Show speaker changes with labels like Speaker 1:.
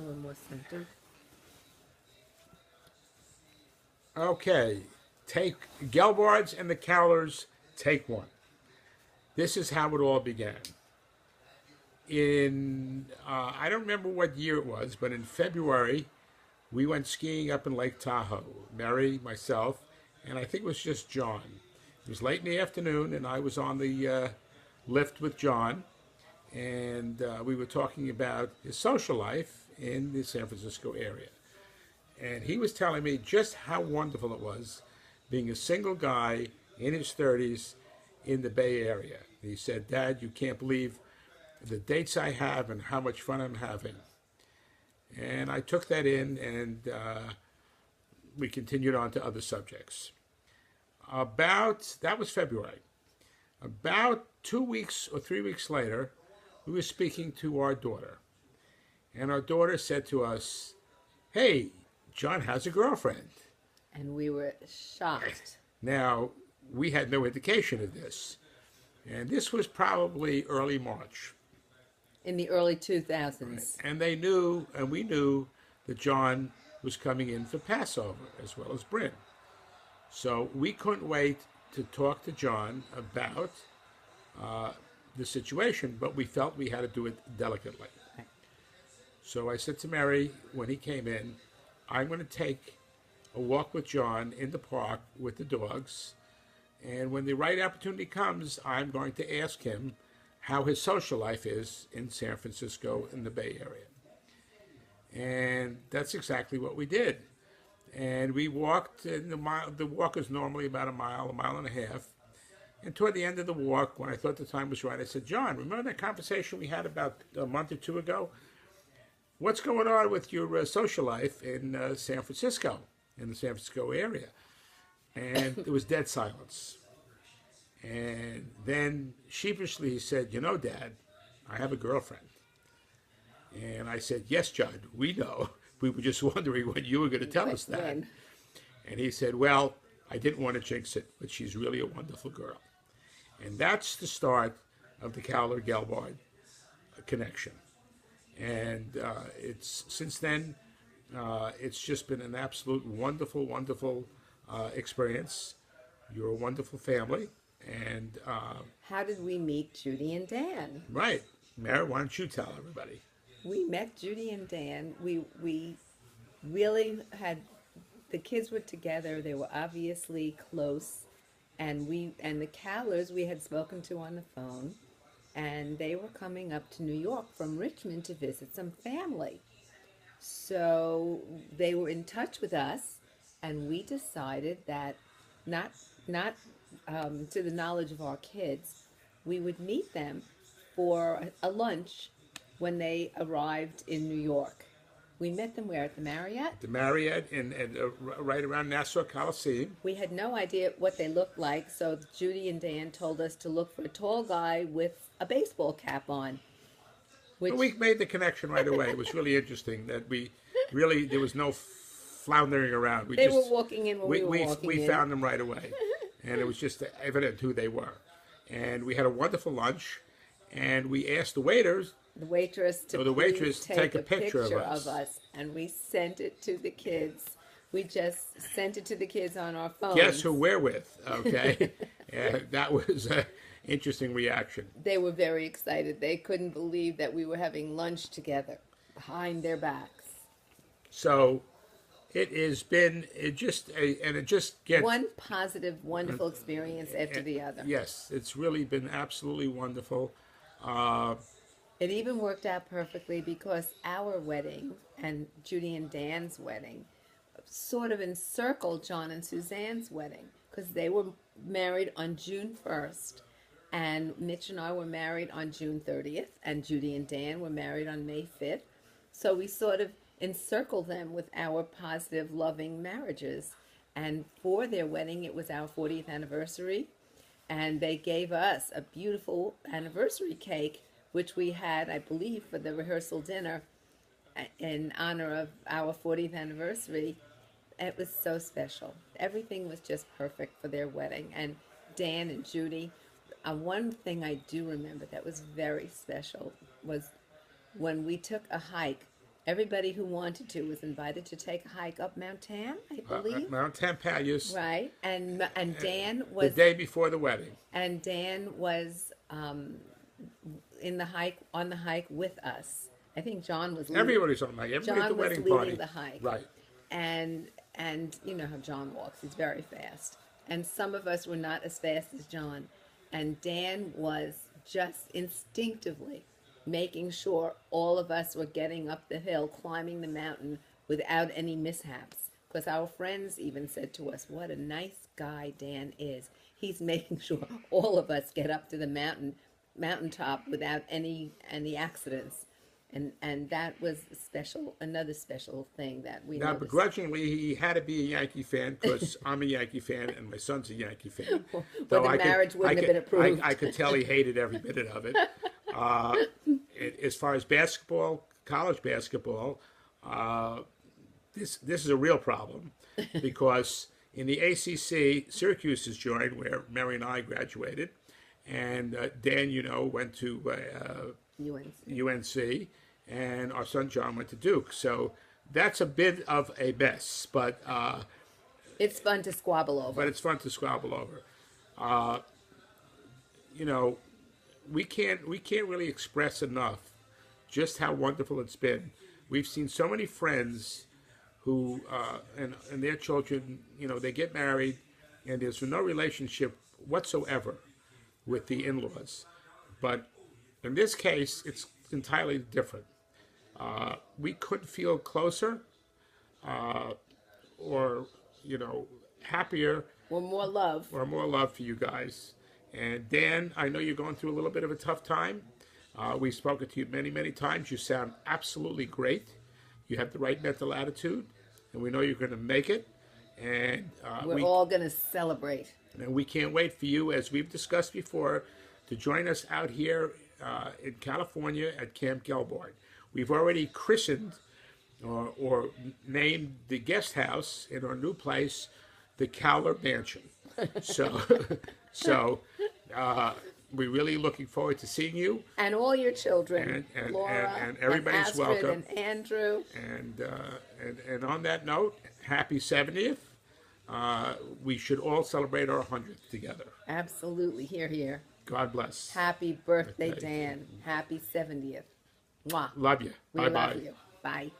Speaker 1: peaceful and more centered.
Speaker 2: Okay, take Gelbards and the Cowlers, take one. This is how it all began. I don't remember what year it was, but in February, we went skiing up in Lake Tahoe. Mary, myself, and I think it was just John. It was late in the afternoon, and I was on the lift with John, and we were talking about his social life in the San Francisco area. And he was telling me just how wonderful it was being a single guy in his 30s in the Bay Area. He said, Dad, you can't believe the dates I have and how much fun I'm having. And I took that in, and we continued on to other subjects. That was February. About 2 weeks or 3 weeks later, we were speaking to our daughter. And our daughter said to us, Hey, John has a girlfriend.
Speaker 1: And we were shocked.
Speaker 2: Now, we had no indication of this. And this was probably early March.
Speaker 1: In the early 2000s.
Speaker 2: And they knew, and we knew, that John was coming in for Passover, as well as Bryn. So we couldn't wait to talk to John about the situation, but we felt we had to do it delicately.
Speaker 1: Right.
Speaker 2: So I said to Mary, when he came in, I'm going to take a walk with John in the park with the dogs, and when the right opportunity comes, I'm going to ask him how his social life is in San Francisco in the Bay Area. And that's exactly what we did. And we walked, and the walk is normally about a mile and a half. And toward the end of the walk, when I thought the time was right, I said, John, remember that conversation we had about a month or two ago? What's going on with your social life in San Francisco, in the San Francisco area? And there was dead silence. And then sheepishly he said, you know, Dad, I have a girlfriend. And I said, yes, John, we know. We were just wondering when you were going to tell us that.
Speaker 1: When?
Speaker 2: And he said, well, I didn't want to jinx it, but she's really a wonderful girl. And that's the start of the Cowler-Gelbard connection. And it's since then, it's just been an absolute wonderful, wonderful experience. You're a wonderful family. And
Speaker 1: How did we meet Judy and Dan?
Speaker 2: right, Mary, why don't you tell everybody?
Speaker 1: We met Judy and Dan. We really had, the kids were together. They were obviously close, and the Cowlers we had spoken to on the phone, and they were coming up to New York from Richmond to visit some family. So they were in touch with us, and we decided that not to the knowledge of our kids, we would meet them for a lunch when they arrived in New York. We met them where? At the Marriott?
Speaker 2: The Marriott and right around Nassau Coliseum.
Speaker 1: We had no idea what they looked like, so Judy and Dan told us to look for a tall guy with a baseball cap on. Which,
Speaker 2: But we made the connection right away. It was really interesting that there was no floundering around.
Speaker 1: they were walking in when we were walking
Speaker 2: we
Speaker 1: in.
Speaker 2: found them right away. And it was just evident who they were. And we had a wonderful lunch, and we asked the waiters,
Speaker 1: the waitress to
Speaker 2: the waitress
Speaker 1: please
Speaker 2: take a picture of us.
Speaker 1: And we sent it to the kids. We just sent it to the kids on our phones.
Speaker 2: Guess who we're with, okay? That was an interesting reaction.
Speaker 1: They were very excited. They couldn't believe that we were having lunch together behind their backs.
Speaker 2: So it just gets...
Speaker 1: One positive, wonderful experience after the other.
Speaker 2: Yes, it's really been absolutely wonderful.
Speaker 1: It even worked out perfectly because our wedding and Judy and Dan's wedding sort of encircled John and Suzanne's wedding because they were married on June 1st and Mitch and I were married on June 30th and Judy and Dan were married on May 5th. So we sort of encircled them with our positive, loving marriages. And for their wedding, it was our 40th anniversary. And they gave us a beautiful anniversary cake, which we had, I believe, for the rehearsal dinner in honor of our 40th anniversary. It was so special. Everything was just perfect for their wedding. And Dan and Judy, one thing I do remember that was very special was when we took a hike Everybody who wanted to was invited to take a hike up Mount Tam, I believe.
Speaker 2: Mount Tampalius,
Speaker 1: Right, and Dan
Speaker 2: the
Speaker 1: was
Speaker 2: day before the wedding.
Speaker 1: in the hike on the hike with us. I think John was leading.
Speaker 2: Everybody's on the hike. Everybody at the
Speaker 1: John was
Speaker 2: wedding
Speaker 1: leading
Speaker 2: party.
Speaker 1: the hike.
Speaker 2: Right.
Speaker 1: And you know how John walks. He's very fast. And some of us were not as fast as John. And Dan was just instinctively making sure all of us were getting up the hill, climbing the mountain without any mishaps. Because our friends even said to us, what a nice guy Dan is. He's making sure all of us get up to the mountaintop without any accidents. And that was another special thing that we
Speaker 2: Now,
Speaker 1: noticed.
Speaker 2: begrudgingly, he had to be a Yankee fan because I'm a Yankee fan and my son's a Yankee fan.
Speaker 1: Well,
Speaker 2: Though
Speaker 1: the marriage wouldn't have been approved.
Speaker 2: I could tell he hated every bit of it. As far as basketball, college basketball, this is a real problem because in the ACC, Syracuse has joined where Mary and I graduated, and Dan, went to UNC, and our son John went to Duke. So that's a bit of a mess, but
Speaker 1: it's fun to squabble over.
Speaker 2: We can't really express enough just how wonderful it's been. We've seen so many friends who and their children, they get married, and there's no relationship whatsoever with the in-laws, but in this case, it's entirely different. We couldn't feel closer or, happier.
Speaker 1: Or more love.
Speaker 2: Or more love for you guys. And Dan, I know you're going through a little bit of a tough time. We've spoken to you many, many times. You sound absolutely great. You have the right mental attitude, and we know you're going to make it. And
Speaker 1: we're all going to celebrate.
Speaker 2: And we can't wait for you, as we've discussed before, to join us out here in California at Camp Gelbart. We've already christened or named the guest house in our new place the Cowler Mansion. So we're really looking forward to seeing you.
Speaker 1: And all your children,
Speaker 2: and
Speaker 1: Laura,
Speaker 2: and everybody's
Speaker 1: Astrid,
Speaker 2: welcome.
Speaker 1: and Andrew.
Speaker 2: And on that note, happy 70th. We should all celebrate our 100th together.
Speaker 1: Absolutely. Hear, hear.
Speaker 2: God bless.
Speaker 1: Happy birthday, Dan. Happy 70th. Mwah.
Speaker 2: Love you.
Speaker 1: We
Speaker 2: Bye-bye.
Speaker 1: love you. Bye.